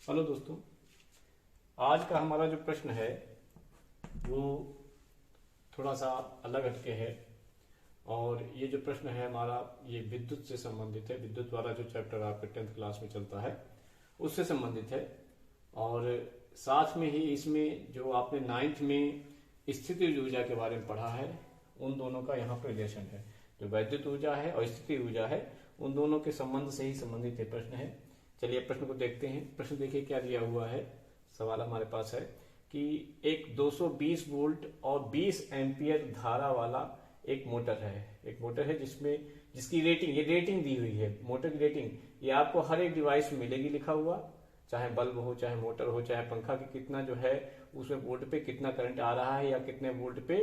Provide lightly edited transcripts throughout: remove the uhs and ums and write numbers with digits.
Hello दोस्तों, आज का हमारा जो प्रश्न है वो थोड़ा सा अलग हटके है। और ये जो प्रश्न है हमारा ये विद्युत से संबंधित है। विद्युत वाला जो चैप्टर आपके 10th क्लास में चलता है उससे संबंधित है। और साथ में ही इसमें जो आपने 9th में स्थितिज ऊर्जा के बारे में पढ़ा है उन दोनों का यहाँ पर रिलेशन है। जो वैद्युत ऊर्जा है और स्थितिज ऊर्जा है उन दोनों के संबंध से ही संबंधित ये प्रश्न है। चलिए प्रश्न को देखते हैं। प्रश्न देखिए क्या दिया हुआ है। सवाल हमारे पास है कि एक 220 वोल्ट और 20 एम्पियर धारा वाला एक मोटर है जिसकी रेटिंग, ये रेटिंग दी हुई है। मोटर की रेटिंग ये आपको हर एक डिवाइस में मिलेगी लिखा हुआ, चाहे बल्ब हो, चाहे मोटर हो, चाहे पंखा की कितना जो है उसमें वोल्ट पे कितना करंट आ रहा है या कितने वोल्ट पे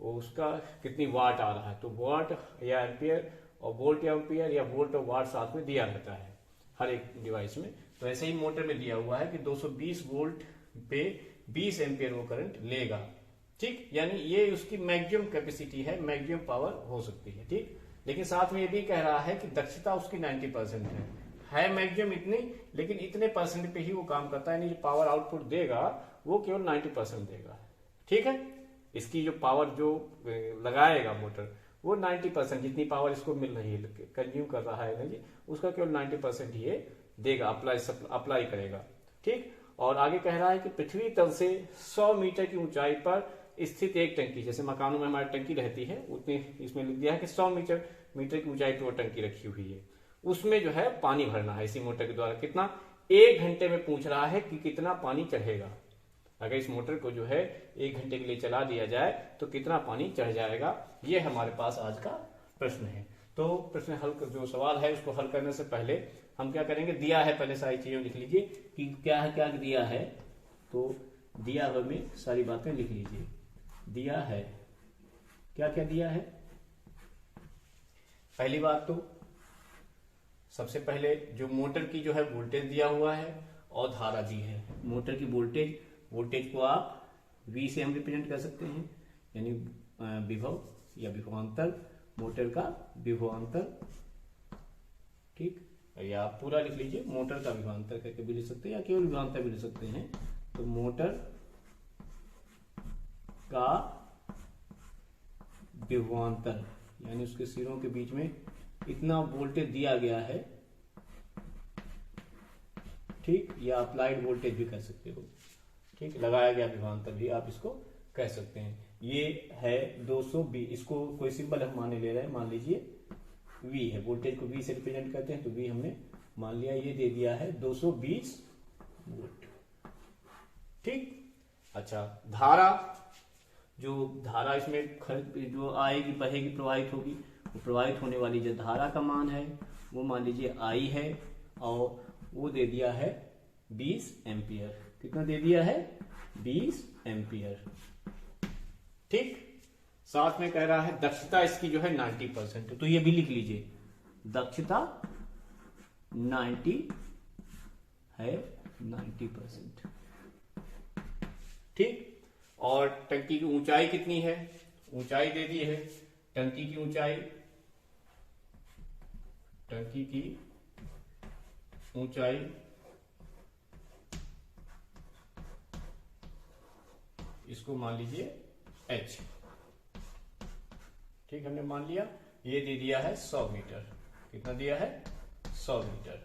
उसका कितनी वाट आ रहा है। तो वाट या एम्पियर और वोल्ट या एम्पियर या वोल्ट और वाट साथ में दिया रहता है हर एक डिवाइस में। तो ऐसे ही मोटर में दिया हुआ है कि 220 वोल्ट पे 20 एम्पियर वो करंट लेगा। ठीक, यानी ये उसकी मैक्सिमम कैपेसिटी है, मैक्सिमम पावर हो सकती है। ठीक, लेकिन साथ में ये भी कह रहा है कि दक्षता उसकी 90% है मैक्सिमम इतनी, लेकिन इतने परसेंट पे ही वो काम करता है। यानी जो पावर आउटपुट देगा वो केवल 90% देगा। ठीक है, इसकी जो पावर जो लगाएगा मोटर वो 90%, जितनी पावर इसको मिल रही है, कंज्यूम कर रहा है एनर्जी, उसका केवल 90% ही ये देगा, अप्लाई करेगा। ठीक, और आगे कह रहा है कि पृथ्वी तल से 100 मीटर की ऊंचाई पर स्थित एक टंकी, जैसे मकानों में हमारी टंकी रहती है उतनी इसमें लिख दिया है कि 100 मीटर की ऊंचाई पर वो टंकी रखी हुई है। उसमें जो है पानी भरना है इसी मोटर के द्वारा। कितना? 1 घंटे में पूछ रहा है कि कितना पानी चढ़ेगा। अगर इस मोटर को जो है 1 घंटे के लिए चला दिया जाए तो कितना पानी चढ़ जाएगा, ये हमारे पास आज का प्रश्न है। तो प्रश्न हल जो सवाल है उसको हल करने से पहले हम क्या करेंगे, दिया है पहले सारी चीजें लिख लीजिए कि क्या है, क्या दिया है। तो दिया हुआ में सारी बातें लिख लीजिए। दिया है, क्या क्या दिया है। पहली बात तो सबसे पहले जो मोटर की जो है वोल्टेज दिया हुआ है और धारा दी है। मोटर की वोल्टेज को आप V से हम रिप्रेजेंट कर सकते हैं, यानी विभव या विभवांतर, मोटर का विभवांतर। ठीक, या आप पूरा लिख लीजिए, मोटर का विभवांतर करके भी लिख सकते हैं या केवल विभवांतर भी लिख सकते हैं। तो मोटर का विभवांतर यानी उसके सिरों के बीच में इतना वोल्टेज दिया गया है। ठीक, या अप्लाइड वोल्टेज भी कर सकते हो। ठीक, लगाया गया विभवांतर भी आप इसको कह सकते हैं। ये है 220, इसको कोई सिंबल हम माने ले रहे हैं, मान लीजिए V है, वोल्टेज को V से रिप्रेजेंट करते हैं तो V हमने मान लिया, ये दे दिया है 220 वोल्ट। ठीक, अच्छा धारा, जो धारा इसमें जो आएगी, बहेगी, प्रवाहित होगी, वो प्रवाहित होने वाली जो धारा का मान है वो मान लीजिए I है और वो दे दिया है 20 एम्पियर। कितना दे दिया है? 20 एम्पियर। ठीक, साथ में कह रहा है दक्षता इसकी जो है 90%, तो ये भी लिख लीजिए, दक्षता 90%। ठीक, और टंकी की ऊंचाई कितनी है, ऊंचाई दे दी है। टंकी की ऊंचाई इसको मान लीजिए H। ठीक, हमने मान लिया। ये दे दिया है 100 मीटर। कितना दिया है? 100 मीटर।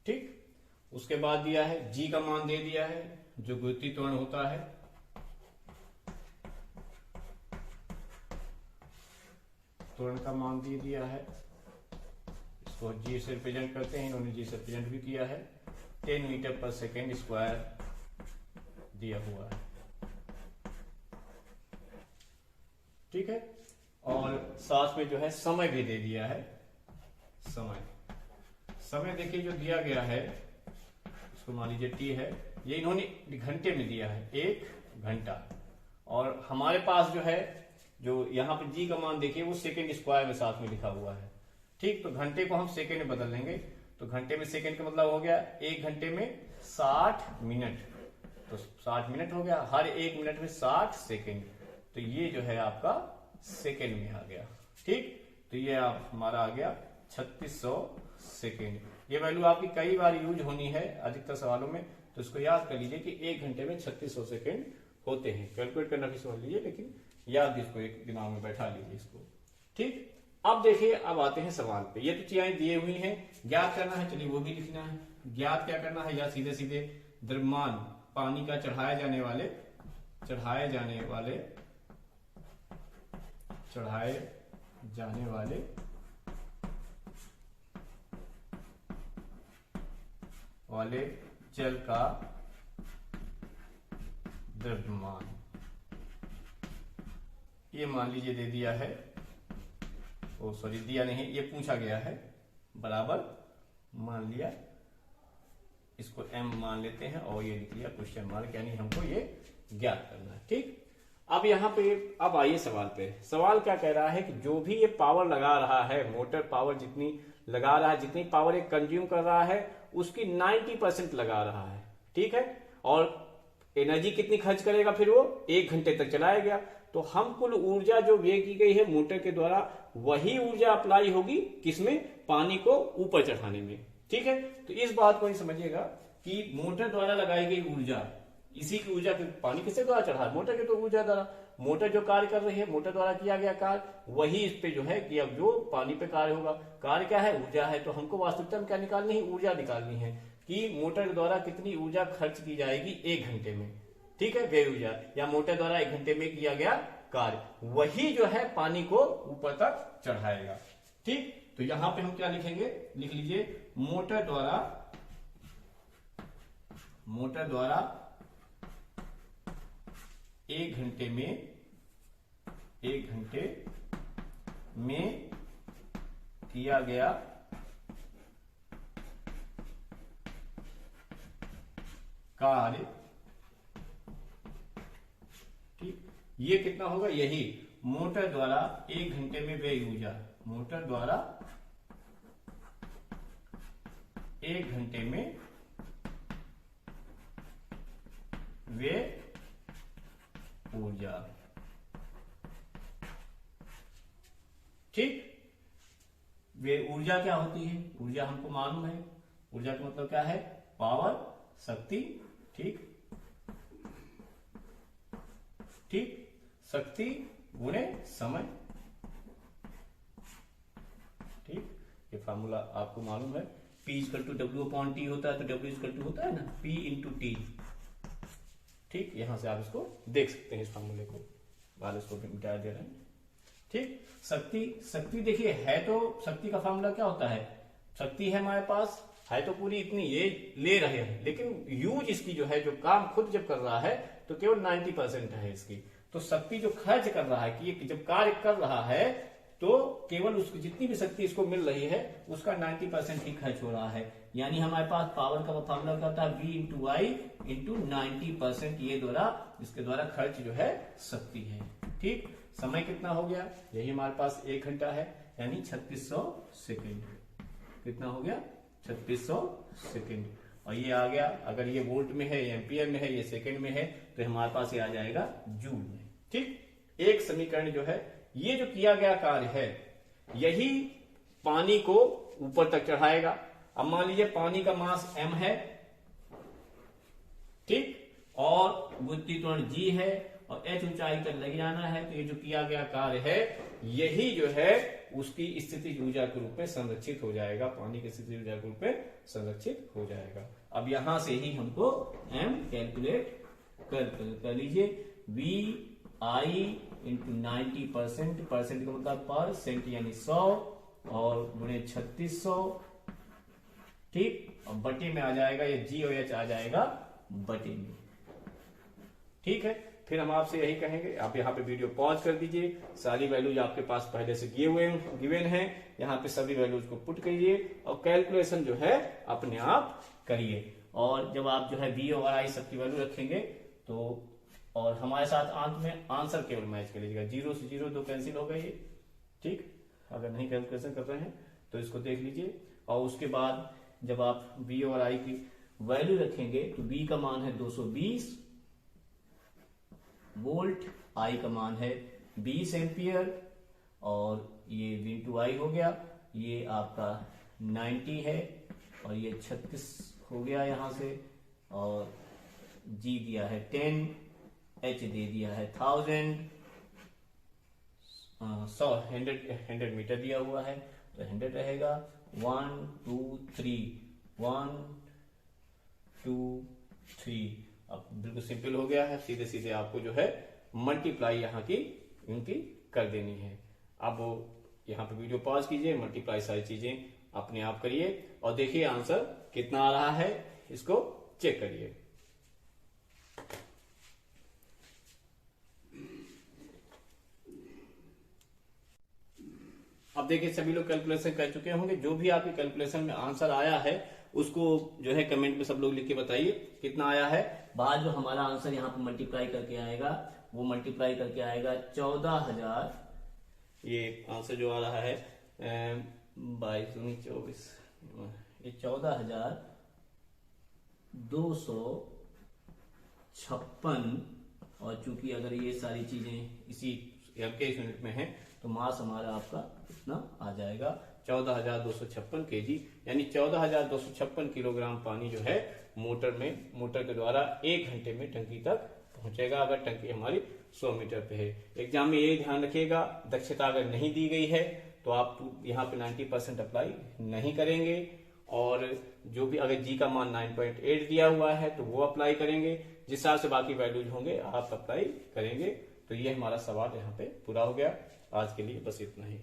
ठीक, उसके बाद दिया है G का मान दे दिया है, जो गुरुत्वीय त्वरण होता है। त्वरण का मान दे दिया है, इसको G से रिप्रेजेंट करते हैं, इन्होंने G से रिप्रेजेंट भी किया है। 10 मीटर पर सेकेंड स्क्वायर दिया हुआ है। ठीक है, और साथ में जो है समय भी दे दिया है। समय देखिए जो दिया गया है, इसको मान लीजिए T है, ये इन्होंने घंटे में दिया है, 1 घंटा। और हमारे पास जो है, जो यहाँ पे G का मान देखिए वो सेकेंड स्क्वायर में साथ में लिखा हुआ है। ठीक, तो घंटे को हम सेकेंड में बदल लेंगे, तो घंटे में सेकेंड का मतलब हो गया 1 घंटे में 60 मिनट, तो 60 मिनट हो गया। हर 1 मिनट में 60 सेकेंड, तो ये जो है आपका सेकेंड में आ गया। ठीक, तो ये आप हमारा आ गया 3600 सेकेंड। ये वैल्यू आपकी कई बार यूज होनी है अधिकतर सवालों में, तो इसको याद कर लीजिए कि 1 घंटे में 3600 सेकेंड होते हैं। कैलकुलेट करना भी समझ लीजिए, लेकिन याद इसको एक दिमाग में बैठा लीजिए इसको। ठीक, अब देखिए, अब आते हैं सवाल पे। ये तो चीजें दी हुई हैं, ज्ञात करना है, चलिए वो भी लिखना है। ज्ञात क्या करना है, या सीधे सीधे द्रव्यमान पानी का चढ़ाए जाने वाले जल का द्रव्यमान, ये मान लीजिए दे दिया है, दिया नहीं, ये पूछा गया है, बराबर मान लिया, इसको m मान लेते हैं और ये लिख लिया क्वेश्चन मार्क, यानी हमको ये ज्ञात करना है। ठीक, अब यहाँ पे अब आइए सवाल पे। सवाल क्या कह रहा है कि जो भी ये पावर लगा रहा है, मोटर पावर जितनी लगा रहा है, जितनी पावर ये कंज्यूम कर रहा है, उसकी 90% लगा रहा है। ठीक है, और एनर्जी कितनी खर्च करेगा, फिर वो 1 घंटे तक चलाएगा। तो हम कुल ऊर्जा जो व्यय की गई है मोटर के द्वारा, वही ऊर्जा अप्लाई होगी किसमें, पानी को ऊपर चढ़ाने में। ठीक है, तो इस बात को ही समझिएगा कि मोटर द्वारा लगाई गई ऊर्जा, इसी की ऊर्जा पानी किसके द्वारा चढ़ा, मोटर के तो ऊर्जा द्वारा। मोटर जो कार्य कर रही है, मोटर द्वारा किया गया कार्य, वही इस पे जो है कि अब जो पानी पे कार्य होगा। कार्य क्या है, ऊर्जा है। तो हमको वास्तविकता में क्या निकालनी है, ऊर्जा निकालनी है कि मोटर द्वारा कितनी ऊर्जा खर्च की जाएगी 1 घंटे में। ठीक है, व्यय ऊर्जा, या मोटर द्वारा 1 घंटे में किया गया कार्य, वही जो है पानी को ऊपर तक चढ़ाएगा। ठीक, तो यहां पे हम क्या लिखेंगे, लिख लीजिए मोटर द्वारा 1 घंटे में किया गया कार्य। ठीक, ये कितना होगा, यही मोटर द्वारा 1 घंटे में व्यय ऊर्जा, मोटर द्वारा 1 घंटे में व्यय ऊर्जा। ठीक, वे ऊर्जा क्या होती है, ऊर्जा हमको मालूम है, ऊर्जा का मतलब क्या है, पावर, शक्ति। ठीक, शक्ति गुणे समय। ठीक, ये फार्मूला आपको मालूम है, P = W/T होता है, तो W = होता है ना P × T। ठीक, यहां से आप इसको देख सकते हैं, इस फार्मूले को, वाले इसको भी मिटा दे रहे हैं। ठीक, शक्ति देखिए है, तो शक्ति का फार्मूला क्या होता है, शक्ति है हमारे पास, है तो पूरी इतनी ये ले रहे हैं, लेकिन यूज इसकी जो है, जो काम खुद जब कर रहा है तो केवल 90% है इसकी। तो शक्ति जो खर्च कर रहा है, कि ये जब कार्य कर रहा है तो केवल उसकी जितनी भी शक्ति इसको मिल रही है उसका 90% ही खर्च हो रहा है। यानी हमारे पास पावर का फार्मूला क्या होता है, V × I × 90%, ये द्वारा, इसके द्वारा खर्च जो है शक्ति है। ठीक, समय कितना हो गया, यही हमारे पास 1 घंटा है, यानी 3600 सेकेंड। कितना हो गया, 3600 सेकेंड। और ये आ गया, अगर ये वोल्ट में है, ये एम्पियर में है, ये सेकेंड में है, तो हमारे पास ये आ जाएगा जूल में। ठीक, एक समीकरण जो है, ये जो किया गया कार्य है, यही पानी को ऊपर तक चढ़ाएगा। अब मान लीजिए पानी का मास m है, ठीक, और गुरुत्वीय त्वरण g है, और h ऊंचाई तक ले जाना है। तो ये जो किया गया कार्य है, यही जो है उसकी स्थितिज ऊर्जा के रूप में संरक्षित हो जाएगा, पानी की स्थितिज ऊर्जा के रूप में संरक्षित हो जाएगा। अब यहां से ही हमको m कैलकुलेट कर लीजिए, VI × 90%, परसेंट का मतलब परसेंट यानी 100, और गुणे 3600। ठीक, और बटे में आ जाएगा, ये G और H आ जाएगा बटे में। ठीक है, फिर हम आपसे यही कहेंगे, आप यहाँ पे वीडियो पॉज कर दीजिए, सारी वैल्यूज आपके पास पहले से गिवन हैं, यहाँ पे सभी वैल्यूज को पुट करिए और कैलकुलेशन जो है अपने आप करिए। और जब आप जो है V और I सबकी वैल्यू रखेंगे तो, और हमारे साथ अंत में आंसर केवल मैच कर लीजिएगा, 0 से 0 2 कैंसिल हो गए। ठीक, अगर नहीं कैलकुलेशन कर रहे हैं तो इसको देख लीजिए। और उसके बाद जब आप V और I की वैल्यू रखेंगे तो V का मान है 220 वोल्ट, I का मान है 20 एम्पियर, और ये V × I हो गया, ये आपका 90 है और ये 36 हो गया यहां से, और जी दिया है 10, एच दे दिया है 1000, 100 मीटर दिया हुआ है तो 100 रहेगा। 1 2 3, 1 2 3। अब बिल्कुल सिंपल हो गया है, सीधे सीधे आपको जो है मल्टीप्लाई यहाँ की इनकी कर देनी है। अब यहाँ पे वीडियो पॉज कीजिए, मल्टीप्लाई सारी चीजें अपने आप करिए और देखिए आंसर कितना आ रहा है, इसको चेक करिए। अब देखिए सभी लोग कैलकुलेशन कर चुके होंगे, जो भी आपके कैलकुलेशन में आंसर आया है उसको जो है कमेंट में सब लोग लिख के बताइए कितना आया है। बाद जो हमारा आंसर यहाँ पे मल्टीप्लाई करके आएगा वो मल्टीप्लाई करके आएगा 14,000, ये आंसर जो आ रहा है 22-24, ये 14,256। और चूंकि अगर ये सारी चीजें इसी एम के यूनिट में है तो मास हमारा आपका इतना आ जाएगा 14,256 केजी, यानी 14,256 किलोग्राम पानी जो है मोटर के द्वारा 1 घंटे में टंकी तक पहुंचेगा, अगर टंकी हमारी 100 मीटर पे है। एग्जाम में ये ध्यान रखिएगा, दक्षता अगर नहीं दी गई है तो आप यहाँ पे 90% अप्लाई नहीं करेंगे, और जो भी अगर जी का मान 9.8 दिया हुआ है तो वो अप्लाई करेंगे, जिस हिसाब से बाकी वैल्यूज होंगे आप अप्लाई करेंगे। तो ये हमारा सवाल यहाँ पे पूरा हो गया। आज के लिए बस इतना ही।